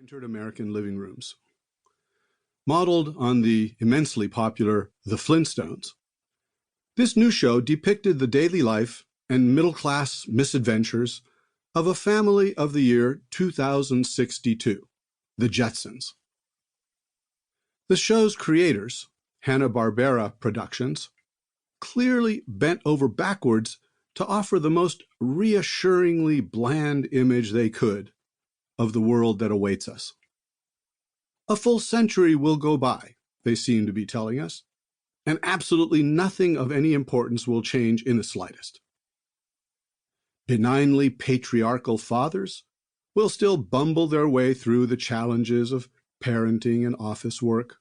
entered American living rooms. Modeled on the immensely popular The Flintstones, this new show depicted the daily life and middle-class misadventures of a family of the year 2062, the Jetsons. The show's creators, Hanna-Barbera Productions, clearly bent over backwards to offer the most reassuringly bland image they could of the world that awaits us. A full century will go by, they seem to be telling us, and absolutely nothing of any importance will change in the slightest. Benignly patriarchal fathers will still bumble their way through the challenges of parenting and office work.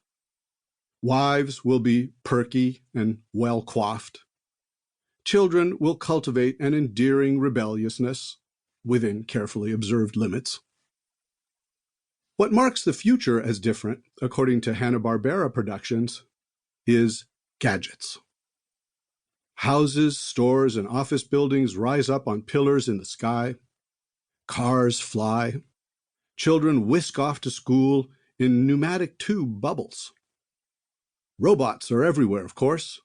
Wives will be perky and well-coiffed. Children will cultivate an endearing rebelliousness within carefully observed limits. What marks the future as different, according to Hanna-Barbera Productions, is gadgets. Houses, stores, and office buildings rise up on pillars in the sky. Cars fly. Children whisk off to school in pneumatic tube bubbles. Robots are everywhere, of course.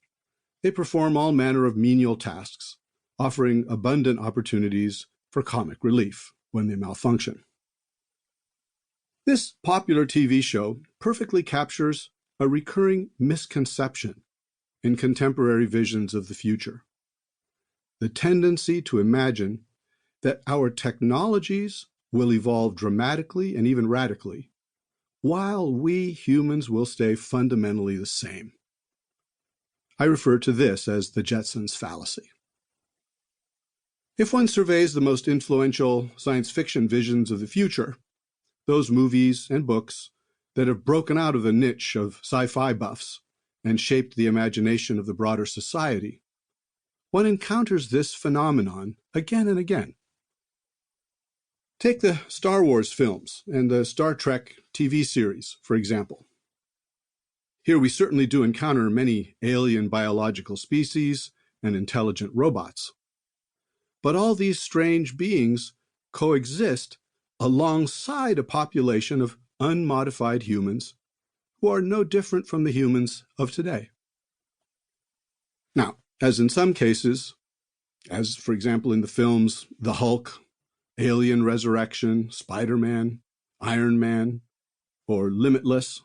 They perform all manner of menial tasks, offering abundant opportunities for comic relief when they malfunction. This popular TV show perfectly captures a recurring misconception in contemporary visions of the future: the tendency to imagine that our technologies will evolve dramatically and even radically, while we humans will stay fundamentally the same. I refer to this as the Jetsons fallacy. If one surveys the most influential science fiction visions of the future, those movies and books that have broken out of the niche of sci-fi buffs and shaped the imagination of the broader society, one encounters this phenomenon again and again. Take the Star Wars films and the Star Trek TV series, for example. Here we certainly do encounter many alien biological species and intelligent robots. But all these strange beings coexist alongside a population of unmodified humans who are no different from the humans of today. Now, as in some cases, as for example in the films The Hulk, Alien Resurrection, Spider-Man, Iron Man, or Limitless,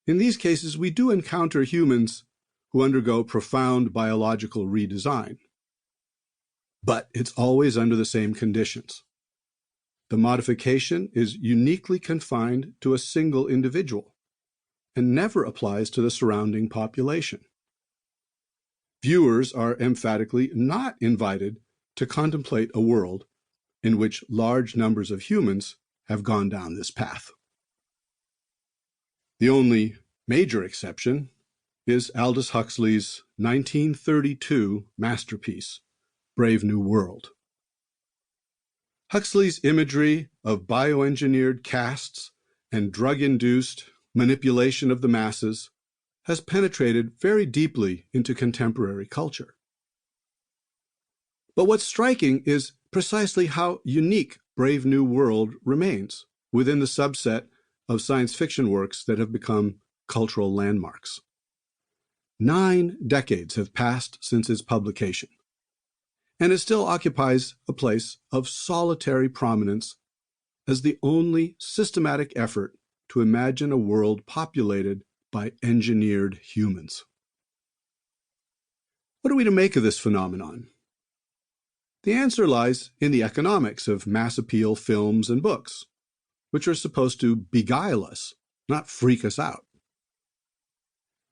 in these cases we do encounter humans who undergo profound biological redesign. But it's always under the same conditions. The modification is uniquely confined to a single individual and never applies to the surrounding population. Viewers are emphatically not invited to contemplate a world in which large numbers of humans have gone down this path. The only major exception is Aldous Huxley's 1932 masterpiece, Brave New World. Huxley's imagery of bioengineered castes and drug-induced manipulation of the masses has penetrated very deeply into contemporary culture. But what's striking is precisely how unique Brave New World remains within the subset of science fiction works that have become cultural landmarks. 9 decades have passed since its publication, and it still occupies a place of solitary prominence as the only systematic effort to imagine a world populated by engineered humans. What are we to make of this phenomenon? The answer lies in the economics of mass appeal films and books, which are supposed to beguile us, not freak us out.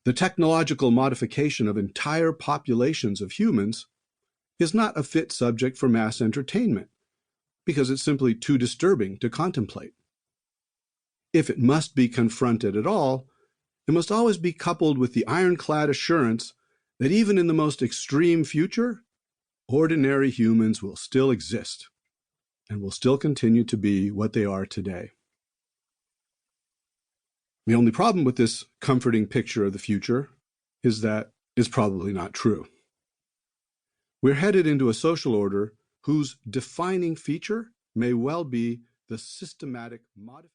The technological modification of entire populations of humans is not a fit subject for mass entertainment, because it's simply too disturbing to contemplate. If it must be confronted at all, it must always be coupled with the ironclad assurance that even in the most extreme future, ordinary humans will still exist and will still continue to be what they are today. The only problem with this comforting picture of the future is that it's probably not true. We're headed into a social order whose defining feature may well be the systematic modification